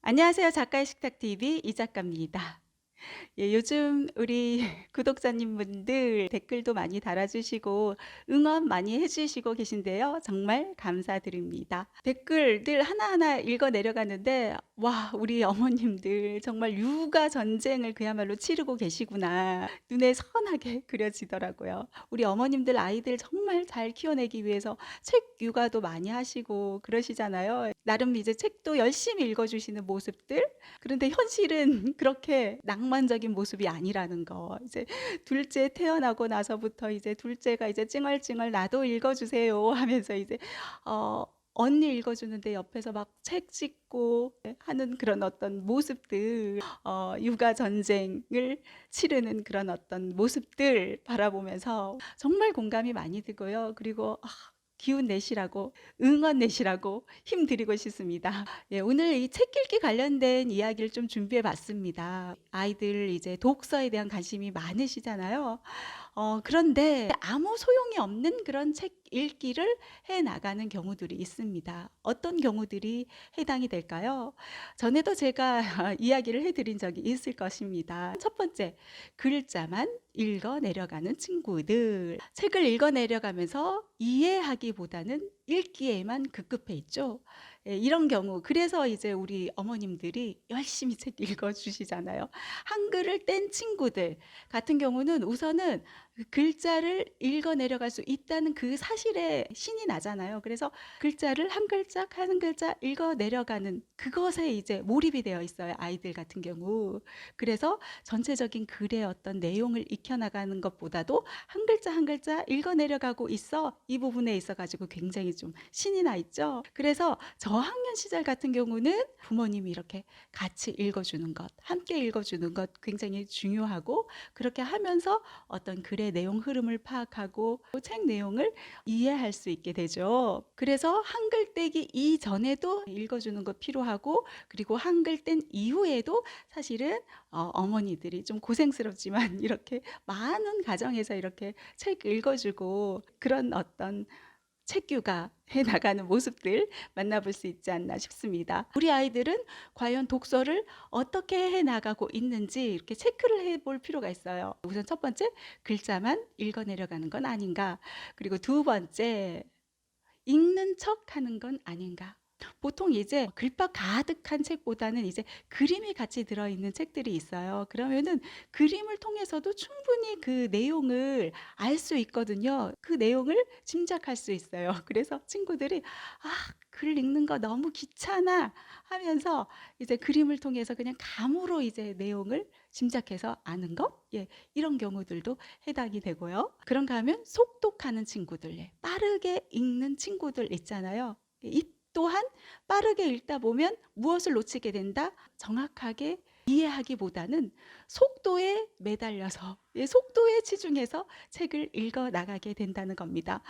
안녕하세요. 작가의 식탁TV 이 작가입니다. 예, 요즘 우리 구독자님분들 댓글도 많이 달아주시고 응원 많이 해주시고 계신데요. 정말 감사드립니다. 댓글들 하나하나 읽어 내려가는데 와, 우리 어머님들 정말 육아 전쟁을 그야말로 치르고 계시구나. 눈에 선하게 그려지더라고요. 우리 어머님들 아이들 정말 잘 키워내기 위해서 책 육아도 많이 하시고 그러시잖아요. 나름 이제 책도 열심히 읽어주시는 모습들. 그런데 현실은 그렇게 낭만적인 모습이 아니라는 거. 이제 둘째 태어나고 나서부터 이제 둘째가 이제 찡얼찡얼 나도 읽어주세요 하면서 이제 언니 읽어주는데 옆에서 막 책 찍고 하는 그런 어떤 모습들, 육아 전쟁을 치르는 그런 어떤 모습들 바라보면서 정말 공감이 많이 되고요. 그리고 기운 내시라고, 응원 내시라고 힘드리고 싶습니다. 예, 오늘 이 책 읽기 관련된 이야기를 좀 준비해 봤습니다. 아이들 이제 독서에 대한 관심이 많으시잖아요. 그런데 아무 소용이 없는 그런 책 읽기를 해 나가는 경우들이 있습니다. 어떤 경우들이 해당이 될까요? 전에도 제가 이야기를 해드린 적이 있을 것입니다. 첫 번째, 글자만 읽어 내려가는 친구들. 책을 읽어 내려가면서 이해하기보다는 읽기에만 급급해 있죠. 예, 이런 경우. 그래서 이제 우리 어머님들이 열심히 책 읽어 주시잖아요. 한글을 뗀 친구들 같은 경우는 우선은 그 글자를 읽어 내려갈 수 있다는 그 사실에 신이 나잖아요. 그래서 글자를 한 글자 한 글자 읽어 내려가는 그것에 이제 몰입이 되어 있어요. 아이들 같은 경우. 그래서 전체적인 글의 어떤 내용을 익혀 나가는 것보다도 한 글자 한 글자 읽어 내려가고 있어. 이 부분에 있어 가지고 굉장히 좀 신이 나 있죠. 그래서 저학년 시절 같은 경우는 부모님이 이렇게 같이 읽어주는 것, 함께 읽어주는 것 굉장히 중요하고, 그렇게 하면서 어떤 글의 내용 흐름을 파악하고 책 내용을 이해할 수 있게 되죠. 그래서 한글 떼기 이전에도 읽어주는 것 필요하고, 그리고 한글 뗀 이후에도 사실은 어머니들이 좀 고생스럽지만 이렇게 많은 가정에서 이렇게 책 읽어주고 그런 어떤 책규가 해 나가는 모습들 만나볼 수 있지 않나 싶습니다. 우리 아이들은 과연 독서를 어떻게 해 나가고 있는지 이렇게 체크를 해볼 필요가 있어요. 우선 첫 번째, 글자만 읽어 내려가는 건 아닌가. 그리고 두 번째, 읽는 척 하는 건 아닌가. 보통 이제 글밥 가득한 책보다는 이제 그림이 같이 들어있는 책들이 있어요. 그러면은 그림을 통해서도 충분히 그 내용을 알 수 있거든요. 그 내용을 짐작할 수 있어요. 그래서 친구들이 글 읽는 거 너무 귀찮아 하면서 이제 그림을 통해서 그냥 감으로 이제 내용을 짐작해서 아는 거? 예, 이런 경우들도 해당이 되고요. 그런가 하면 속독하는 친구들, 예, 빠르게 읽는 친구들 있잖아요. 이 또한 빠르게 읽다 보면 무엇을 놓치게 된다? 정확하게 이해하기보다는 속도에 매달려서, 예, 속도에 치중해서 책을 읽어 나가게 된다는 겁니다.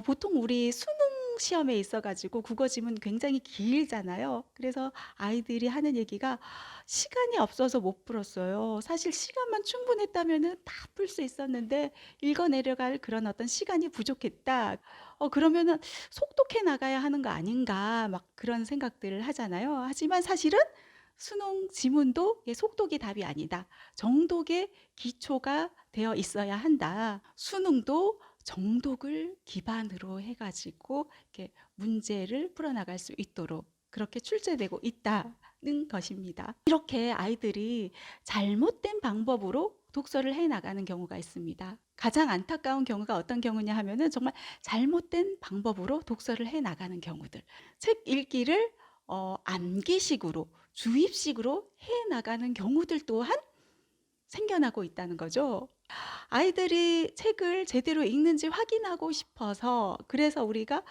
보통 우리 수능 시험에 있어 가지고 국어 지문 굉장히 길잖아요. 그래서 아이들이 하는 얘기가 시간이 없어서 못 풀었어요. 사실 시간만 충분했다면은 다 풀 수 있었는데 읽어 내려갈 그런 어떤 시간이 부족했다. 그러면은 속독해 나가야 하는 거 아닌가 막 그런 생각들을 하잖아요. 하지만 사실은 수능 지문도 속독이 답이 아니다. 정독의 기초가 되어 있어야 한다. 수능도 정독을 기반으로 해가지고 이렇게 문제를 풀어나갈 수 있도록 그렇게 출제되고 있다는 것입니다. 이렇게 아이들이 잘못된 방법으로 독서를 해 나가는 경우가 있습니다. 가장 안타까운 경우가 어떤 경우냐 하면은 정말 잘못된 방법으로 독서를 해 나가는 경우들. 책 읽기를 암기식으로, 주입식으로 해 나가는 경우들 또한 생겨나고 있다는 거죠. 아이들이 책을 제대로 읽는지 확인하고 싶어서, 그래서 우리가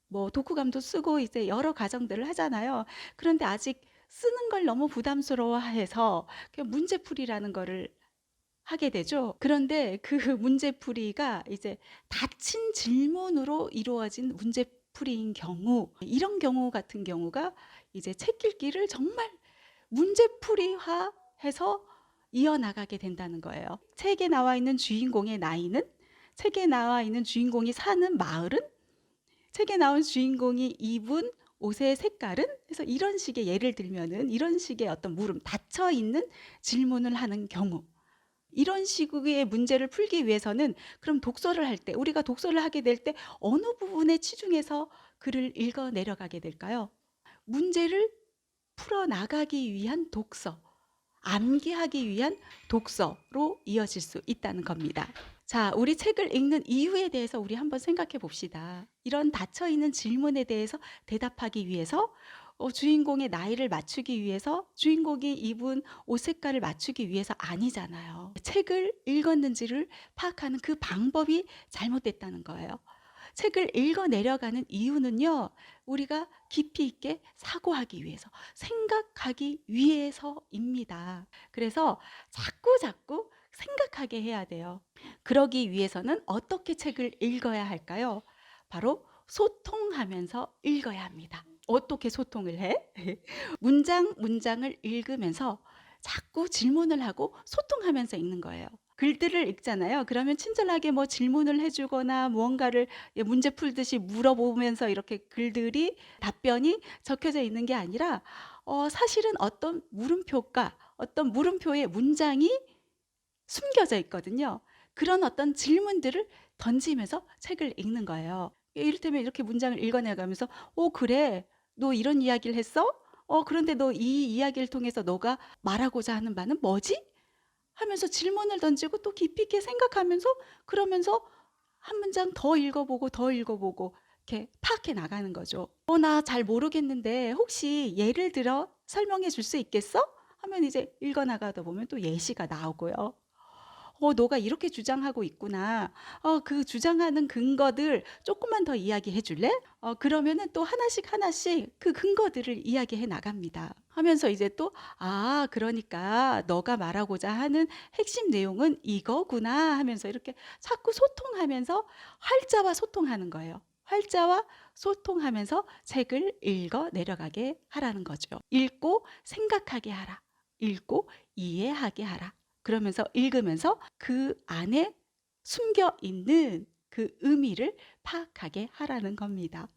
뭐 독후감도 쓰고 이제 여러 과정들을 하잖아요. 그런데 아직 쓰는 걸 너무 부담스러워해서 그냥 문제풀이라는 거를 하게 되죠. 그런데 그 문제풀이가 이제 닫힌 질문으로 이루어진 문제풀이인 경우, 이런 경우 같은 경우가 이제 책 읽기를 정말 문제풀이화해서 이어나가게 된다는 거예요. 책에 나와 있는 주인공의 나이는, 책에 나와 있는 주인공이 사는 마을은, 책에 나온 주인공이 입은 옷의 색깔은? 그래서 이런 식의 예를 들면은 이런 식의 어떤 물음, 닫혀 있는 질문을 하는 경우. 이런 식의 문제를 풀기 위해서는 그럼 독서를 할 때, 우리가 독서를 하게 될 때 어느 부분에 치중해서 글을 읽어 내려가게 될까요? 문제를 풀어 나가기 위한 독서, 암기하기 위한 독서로 이어질 수 있다는 겁니다. 자, 우리 책을 읽는 이유에 대해서 우리 한번 생각해 봅시다. 이런 닫혀 있는 질문에 대해서 대답하기 위해서, 주인공의 나이를 맞추기 위해서, 주인공이 입은 옷 색깔을 맞추기 위해서 아니잖아요. 책을 읽었는지를 파악하는 그 방법이 잘못됐다는 거예요. 책을 읽어 내려가는 이유는요, 우리가 깊이 있게 사고하기 위해서, 생각하기 위해서입니다. 그래서 자꾸 생각하게 해야 돼요. 그러기 위해서는 어떻게 책을 읽어야 할까요? 바로 소통하면서 읽어야 합니다. 어떻게 소통을 해? 문장을 읽으면서 자꾸 질문을 하고 소통하면서 읽는 거예요. 글들을 읽잖아요. 그러면 친절하게 뭐 질문을 해주거나 무언가를 문제 풀듯이 물어보면서 이렇게 글들이 답변이 적혀져 있는 게 아니라 사실은 어떤 물음표가 어떤 물음표의 문장이 숨겨져 있거든요. 그런 어떤 질문들을 던지면서 책을 읽는 거예요. 이를테면 이렇게 문장을 읽어내가면서 그래, 너 이런 이야기를 했어? 그런데 너 이 이야기를 통해서 너가 말하고자 하는 바는 뭐지? 하면서 질문을 던지고 또 깊이 있게 생각하면서 그러면서 한 문장 더 읽어보고 이렇게 파악해 나가는 거죠. 나 잘 모르겠는데 혹시 예를 들어 설명해 줄 수 있겠어? 하면 이제 읽어 나가다 보면 또 예시가 나오고요. 너가 이렇게 주장하고 있구나. 그 주장하는 근거들 조금만 더 이야기해 줄래? 그러면은 또 하나씩 그 근거들을 이야기해 나갑니다. 하면서 이제 또, 그러니까 너가 말하고자 하는 핵심 내용은 이거구나 하면서 이렇게 자꾸 소통하면서 활자와 소통하는 거예요. 활자와 소통하면서 책을 읽어 내려가게 하라는 거죠. 읽고 생각하게 하라. 읽고 이해하게 하라. 그러면서 읽으면서 그 안에 숨겨 있는 그 의미를 파악하게 하라는 겁니다.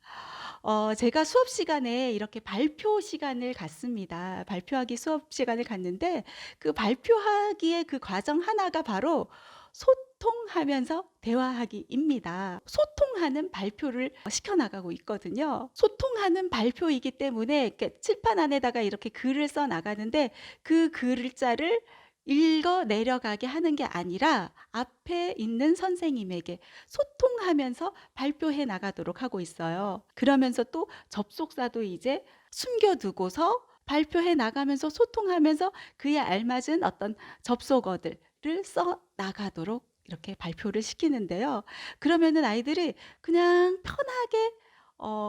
제가 수업 시간에 이렇게 발표 시간을 갖습니다. 발표하기 수업 시간을 갖는데 그 발표하기의 그 과정 하나가 바로 소통하면서 대화하기입니다. 소통하는 발표를 시켜나가고 있거든요. 소통하는 발표이기 때문에 이렇게 칠판 안에다가 이렇게 글을 써 나가는데 그 글자를 읽어 내려가게 하는 게 아니라 앞에 있는 선생님에게 소통하면서 발표해 나가도록 하고 있어요. 그러면서 또 접속사도 이제 숨겨두고서 발표해 나가면서 소통하면서 그에 알맞은 어떤 접속어들을 써 나가도록 이렇게 발표를 시키는데요. 그러면은 아이들이 그냥 편하게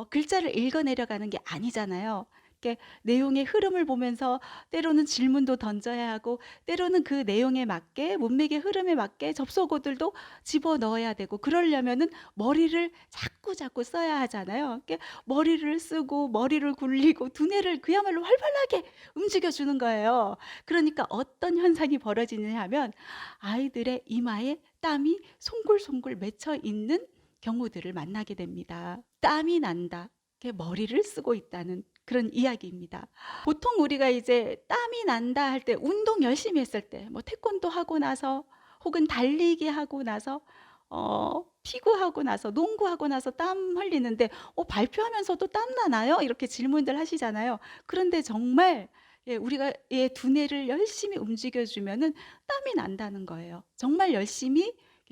글자를 읽어 내려가는 게 아니잖아요. 이렇게 내용의 흐름을 보면서 때로는 질문도 던져야 하고 때로는 그 내용에 맞게 문맥의 흐름에 맞게 접속어들도 집어넣어야 되고 그러려면은 머리를 자꾸 써야 하잖아요. 이렇게 머리를 쓰고 머리를 굴리고 두뇌를 그야말로 활발하게 움직여 주는 거예요. 그러니까 어떤 현상이 벌어지느냐 하면 아이들의 이마에 땀이 송골송골 맺혀 있는 경우들을 만나게 됩니다. 땀이 난다. 이렇게 머리를 쓰고 있다는 그런 이야기입니다. 보통 우리가 이제 땀이 난다 할 때 운동 열심히 했을 때 뭐 태권도 하고 나서 혹은 달리기 하고 나서 피구하고 나서 농구하고 나서 땀 흘리는데 발표하면서도 땀 나나요? 이렇게 질문들 하시잖아요. 그런데 정말 우리가 두뇌를 열심히 움직여 주면은 땀이 난다는 거예요. 정말 열심히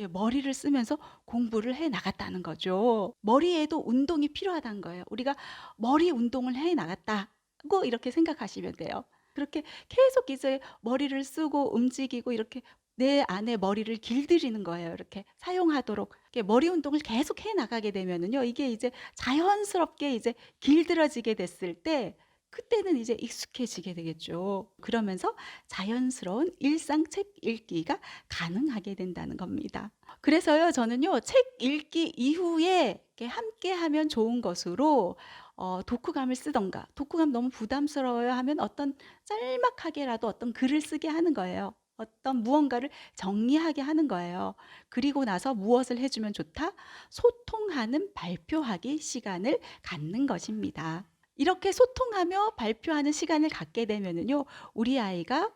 머리를 쓰면서 공부를 해 나갔다는 거죠. 머리에도 운동이 필요하다는 거예요. 우리가 머리 운동을 해 나갔다고 이렇게 생각하시면 돼요. 그렇게 계속 이제 머리를 쓰고 움직이고 이렇게 내 안에 머리를 길들이는 거예요. 이렇게 사용하도록 이렇게 머리 운동을 계속 해 나가게 되면은요. 이게 이제 자연스럽게 이제 길들어지게 됐을 때 그때는 이제 익숙해지게 되겠죠. 그러면서 자연스러운 일상 책 읽기가 가능하게 된다는 겁니다. 그래서요, 저는요, 책 읽기 이후에 이렇게 함께 하면 좋은 것으로 독후감을 쓰던가, 독후감 너무 부담스러워요 하면 어떤 짤막하게라도 어떤 글을 쓰게 하는 거예요. 어떤 무언가를 정리하게 하는 거예요. 그리고 나서 무엇을 해주면 좋다? 소통하는 발표하기 시간을 갖는 것입니다. 이렇게 소통하며 발표하는 시간을 갖게 되면은요. 우리 아이가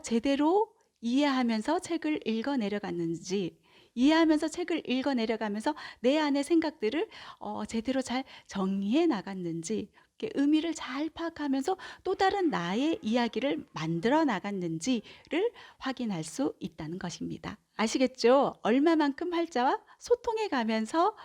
제대로 이해하면서 책을 읽어 내려갔는지, 이해하면서 책을 읽어 내려가면서 내 안의 생각들을 제대로 잘 정리해 나갔는지, 이렇게 의미를 잘 파악하면서 또 다른 나의 이야기를 만들어 나갔는지를 확인할 수 있다는 것입니다. 아시겠죠? 얼마만큼 활자와 소통해 가면서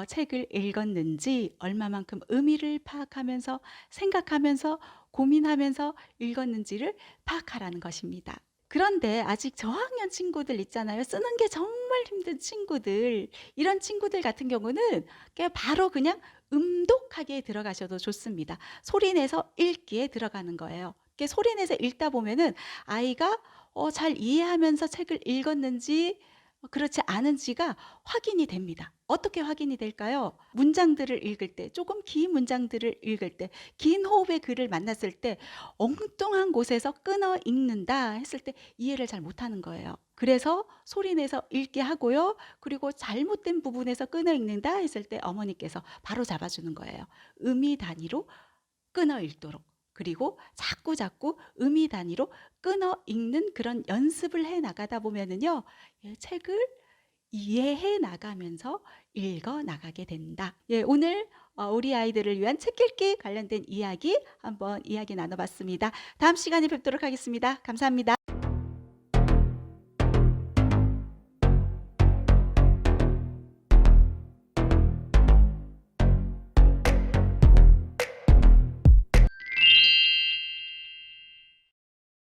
책을 읽었는지, 얼마만큼 의미를 파악하면서 생각하면서 고민하면서 읽었는지를 파악하라는 것입니다. 그런데 아직 저학년 친구들 있잖아요. 쓰는 게 정말 힘든 친구들. 이런 친구들 같은 경우는 바로 그냥 음독하게 들어가셔도 좋습니다. 소리 내서 읽기에 들어가는 거예요. 이렇게 소리 내서 읽다 보면은 아이가 잘 이해하면서 책을 읽었는지 그렇지 않은지가 확인이 됩니다. 어떻게 확인이 될까요? 문장들을 읽을 때, 조금 긴 문장들을 읽을 때, 긴 호흡의 글을 만났을 때 엉뚱한 곳에서 끊어 읽는다 했을 때 이해를 잘 못하는 거예요. 그래서 소리 내서 읽게 하고요. 그리고 잘못된 부분에서 끊어 읽는다 했을 때 어머니께서 바로 잡아주는 거예요. 의미 단위로 끊어 읽도록. 그리고 자꾸 의미 단위로 끊어 읽는 그런 연습을 해 나가다 보면은요. 책을 이해해 나가면서 읽어 나가게 된다. 오늘 우리 아이들을 위한 책 읽기 관련된 이야기 한번 이야기 나눠봤습니다. 다음 시간에 뵙도록 하겠습니다. 감사합니다.